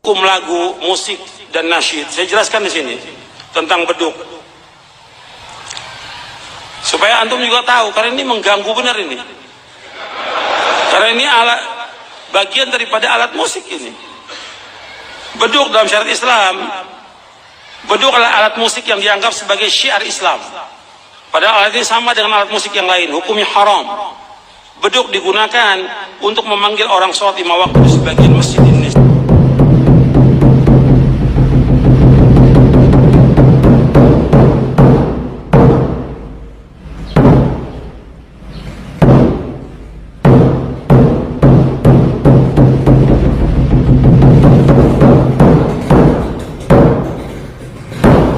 hukum lagu, musik, dan nasyid. Saya jelaskan di sini tentang beduk, supaya antum juga tahu, karena ini mengganggu benar ini. Karena ini alat bagian daripada alat musik ini. Beduk dalam syariat Islam, beduk adalah alat musik yang dianggap sebagai syiar Islam. Padahal alat ini sama dengan alat musik yang lain, hukumnya haram. Beduk digunakan untuk memanggil orang sholat 5 waktu di sebagian masjid di Indonesia.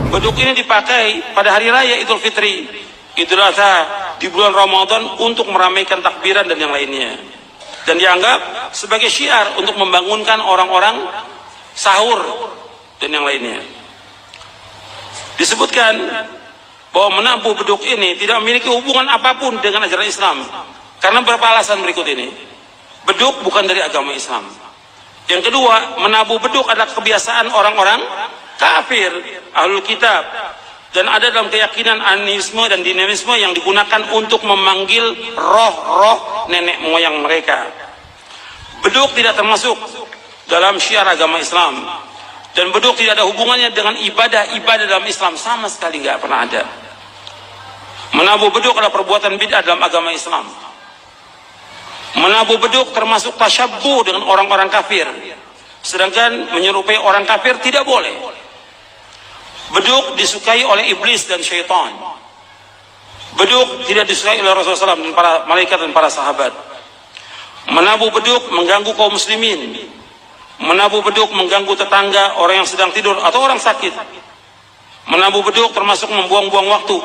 Beduk ini dipakai pada hari raya Idul Fitri, Idul Adha, di bulan Ramadan untuk meramaikan takbiran dan yang lainnya. Dan dianggap sebagai syiar untuk membangunkan orang-orang sahur dan yang lainnya. Disebutkan bahwa menabuh beduk ini tidak memiliki hubungan apapun dengan ajaran Islam. Karena beberapa alasan berikut ini. Beduk bukan dari agama Islam. Yang kedua, menabuh beduk adalah kebiasaan orang-orang kafir, ahlul kitab, dan ada dalam keyakinan animisme dan dinamisme yang digunakan untuk memanggil roh-roh nenek moyang mereka. Beduk tidak termasuk dalam syiar agama Islam, dan beduk tidak ada hubungannya dengan ibadah-ibadah dalam Islam, sama sekali nggak pernah ada. Menabuh beduk adalah perbuatan bid'ah dalam agama Islam. Menabuh beduk termasuk tasyabbuh dengan orang-orang kafir, sedangkan menyerupai orang kafir tidak boleh. Beduk disukai oleh iblis dan syaitan. Beduk tidak disukai oleh Rasulullah SAW dan para malaikat dan para sahabat. Menabuh beduk mengganggu kaum muslimin. Menabuh beduk mengganggu tetangga, orang yang sedang tidur atau orang sakit. Menabuh beduk termasuk membuang-buang waktu.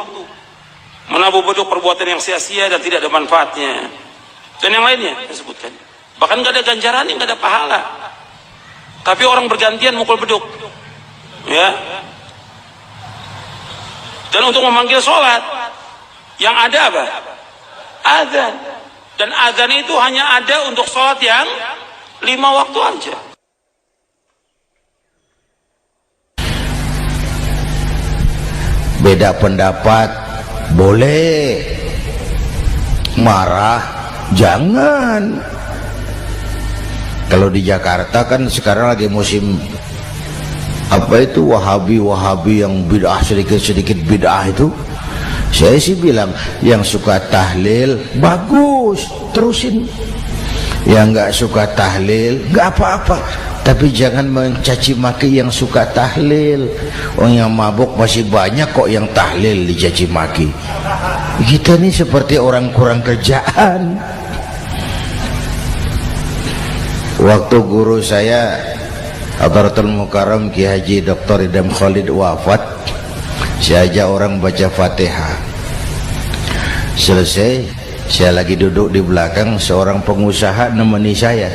Menabuh beduk perbuatan yang sia-sia dan tidak ada manfaatnya. Dan yang lainnya disebutkan. Bahkan nggak ada ganjaran, nggak ada pahala. Tapi orang bergantian mukul beduk. Ya. Dan untuk memanggil sholat, yang ada apa? Azan. Dan azan itu hanya ada untuk sholat yang 5 waktu aja. Beda pendapat boleh, marah jangan. Kalau di Jakarta kan sekarang lagi musim apa itu wahabi yang bid'ah, sedikit bid'ah itu. Saya sih bilang yang suka tahlil bagus, terusin. Yang nggak suka tahlil nggak apa-apa, tapi jangan mencaci maki yang suka tahlil. Orang yang mabuk masih banyak kok yang tahlil dicaci maki. Kita nih seperti orang kurang kerjaan. Waktu guru saya Hadratul Mukarram Ki Haji Dr. Idam Khalid wafat, saya ajak orang baca Fatihah. Selesai, saya lagi duduk di belakang, seorang pengusaha nemui saya,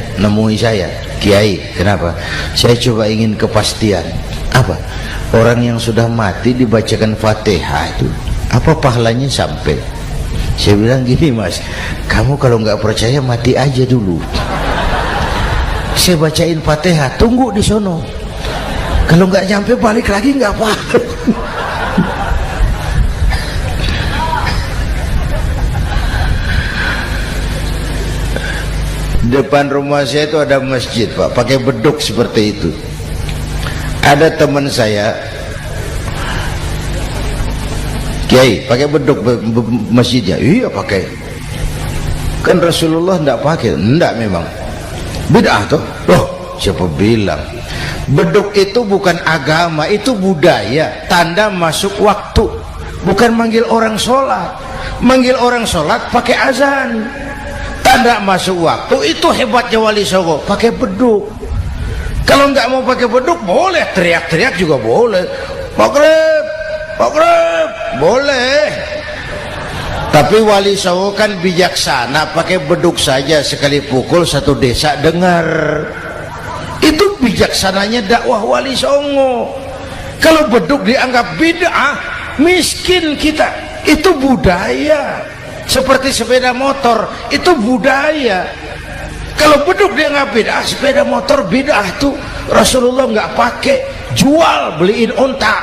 Kiai, kenapa? Saya coba ingin kepastian. Apa? Orang yang sudah mati dibacakan Fatihah itu, apa pahalanya sampai? Saya bilang gini, Mas, kamu kalau nggak percaya mati aja dulu. Saya bacain Fatihah, tunggu di sono. Kalau nggak nyampe balik lagi nggak apa. Depan rumah saya itu ada masjid, Pak, pakai beduk seperti itu. Ada teman saya, Kiai, pakai beduk masjidnya. Iya pakai. Kan Rasulullah enggak pakai. Enggak memang. Bid'ah tuh. Loh, siapa bilang? Beduk itu bukan agama, itu budaya, tanda masuk waktu. Bukan manggil orang sholat. Manggil orang sholat pakai azan. Tanda masuk waktu, itu hebatnya Wali Songo, pakai beduk. Kalau nggak mau pakai beduk boleh, teriak-teriak juga boleh. Maghrib, maghrib, boleh. Tapi Wali Songo kan bijaksana, pakai beduk saja, sekali pukul satu desa dengar. Itu bijaksananya dakwah Wali Songo. Kalau beduk dianggap bid'ah, miskin kita. Itu budaya. Seperti sepeda motor, itu budaya. Kalau beduk dia nggak bid'ah, sepeda motor bid'ah tuh. Rasulullah nggak pakai, jual, beliin unta.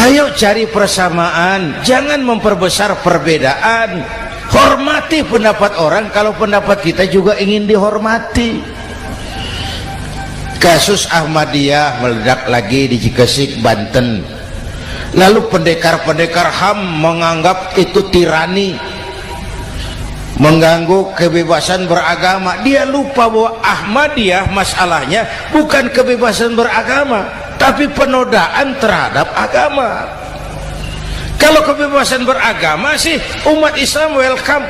Ayo cari persamaan, jangan memperbesar perbedaan. Hormati pendapat orang kalau pendapat kita juga ingin dihormati. Kasus Ahmadiyah meledak lagi di Cikesik, Banten. Lalu pendekar-pendekar HAM menganggap itu tirani, mengganggu kebebasan beragama. Dia lupa bahwa Ahmadiyah masalahnya bukan kebebasan beragama, tapi penodaan terhadap agama. Kalau kebebasan beragama sih umat Islam welcome.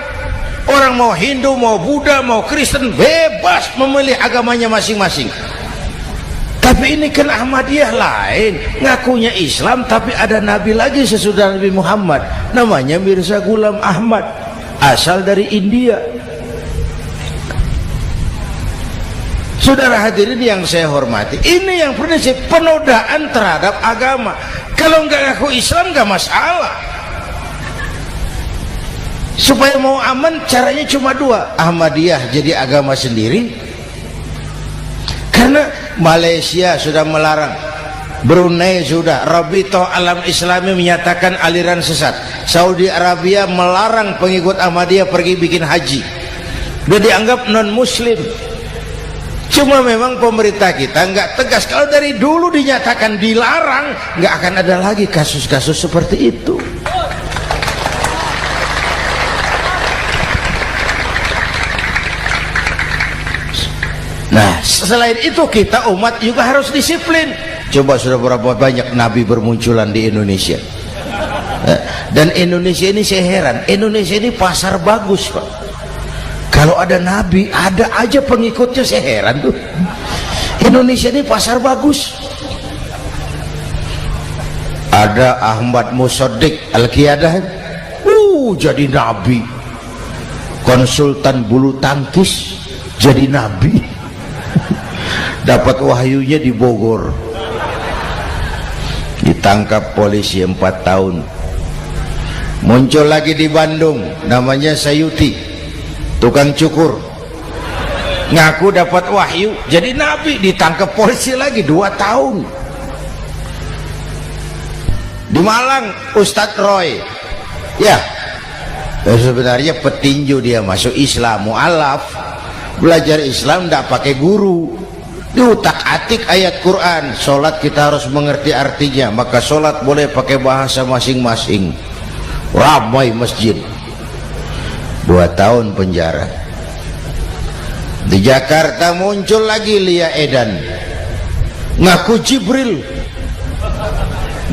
Orang mau Hindu, mau Buddha, mau Kristen bebas memilih agamanya masing-masing. Tapi ini kan Ahmadiyah lain, ngakunya Islam tapi ada nabi lagi sesudah Nabi Muhammad, namanya Mirza Ghulam Ahmad, asal dari India. Saudara hadirin yang saya hormati, ini yang prinsip penodaan terhadap agama. Kalau nggak ngaku Islam nggak masalah. Supaya mau aman caranya cuma dua, Ahmadiyah jadi agama sendiri, karena Malaysia sudah melarang, Brunei sudah, Rabithah Alam Islami menyatakan aliran sesat, Saudi Arabia melarang pengikut Ahmadiyah pergi bikin haji, udah dianggap non muslim. Cuma memang pemerintah kita nggak tegas. Kalau dari dulu dinyatakan dilarang, nggak akan ada lagi kasus-kasus seperti itu. Nah, selain itu kita umat juga harus disiplin. Coba sudah berapa banyak nabi bermunculan di Indonesia. Dan Indonesia ini saya heran, Indonesia ini pasar bagus, Pak. Kalau ada nabi, ada aja pengikutnya, saya heran tuh. Indonesia ini pasar bagus. Ada Ahmad Musaddiq Al-Qiyadah, jadi nabi. Konsultan bulu tangkis jadi nabi. Dapat wahyunya di Bogor, ditangkap polisi 4 tahun. Muncul lagi di Bandung, namanya Sayuti, tukang cukur, ngaku dapat wahyu jadi nabi, ditangkap polisi lagi 2 tahun. Di Malang Ustadz Roy, ya sebenarnya petinju, dia masuk Islam, mu'alaf, belajar Islam tidak pakai guru, diutak-atik ayat Quran. Sholat kita harus mengerti artinya, maka sholat boleh pakai bahasa masing-masing. Ramai masjid. 2 tahun penjara. Di Jakarta muncul lagi Lia Edan, ngaku Jibril,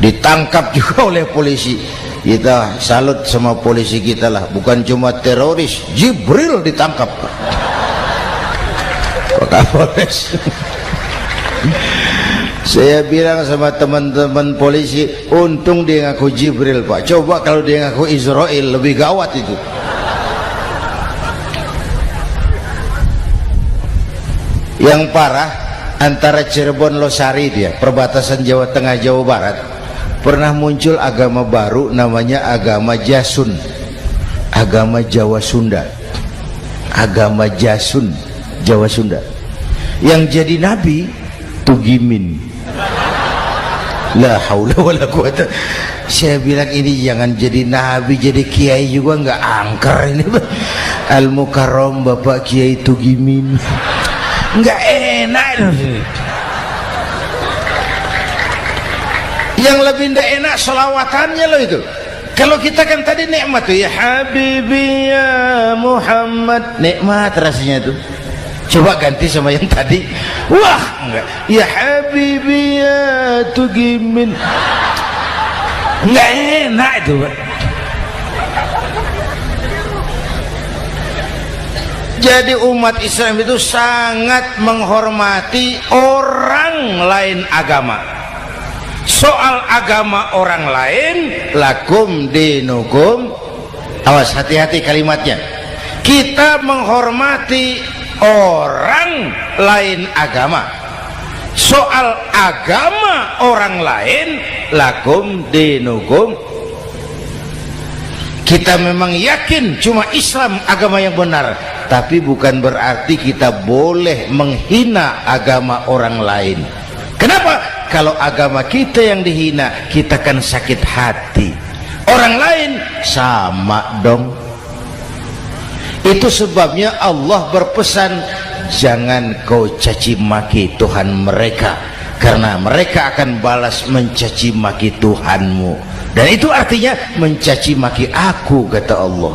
ditangkap juga oleh polisi. Kita salut sama polisi kita lah, bukan cuma teroris, Jibril ditangkap Pak Kapolres. Saya bilang sama teman-teman polisi, untung dia ngaku Jibril, Pak. Coba kalau dia ngaku Israel, lebih gawat itu. Yang parah, antara Cirebon Losari, dia perbatasan Jawa Tengah Jawa Barat, pernah muncul agama baru namanya agama Jasun, agama Jawa Sunda, agama Jasun Jawa Sunda. Yang jadi nabi Tugimin. La haula wala quwata. Saya bilang ini jangan jadi nabi, jadi kiai juga nggak angker ini. Al Mukarram Bapak Kiai Tugimin, nggak enak. Yang lebih nggak enak selawatannya loh itu. Kalau kita kan tadi nikmat tuh, ya Habibi ya Muhammad, nikmat rasanya tuh. Coba ganti sama yang tadi, wah enggak, ya Habibi ya Tugimin, enggak enak itu, Pak. Jadi umat Islam itu sangat menghormati orang lain agama. Soal agama orang lain, lakum dinukum, awas hati-hati kalimatnya. Kita menghormati orang lain agama. Soal agama orang lain, lakum dinukum Kita memang yakin cuma Islam agama yang benar, tapi bukan berarti kita boleh menghina agama orang lain. Kenapa? Kalau agama kita yang dihina, kita kan sakit hati. Orang lain sama dong. Itu sebabnya Allah berpesan, jangan kau caci maki Tuhan mereka, karena mereka akan balas mencaci maki Tuhanmu. Dan itu artinya mencaci maki aku, kata Allah.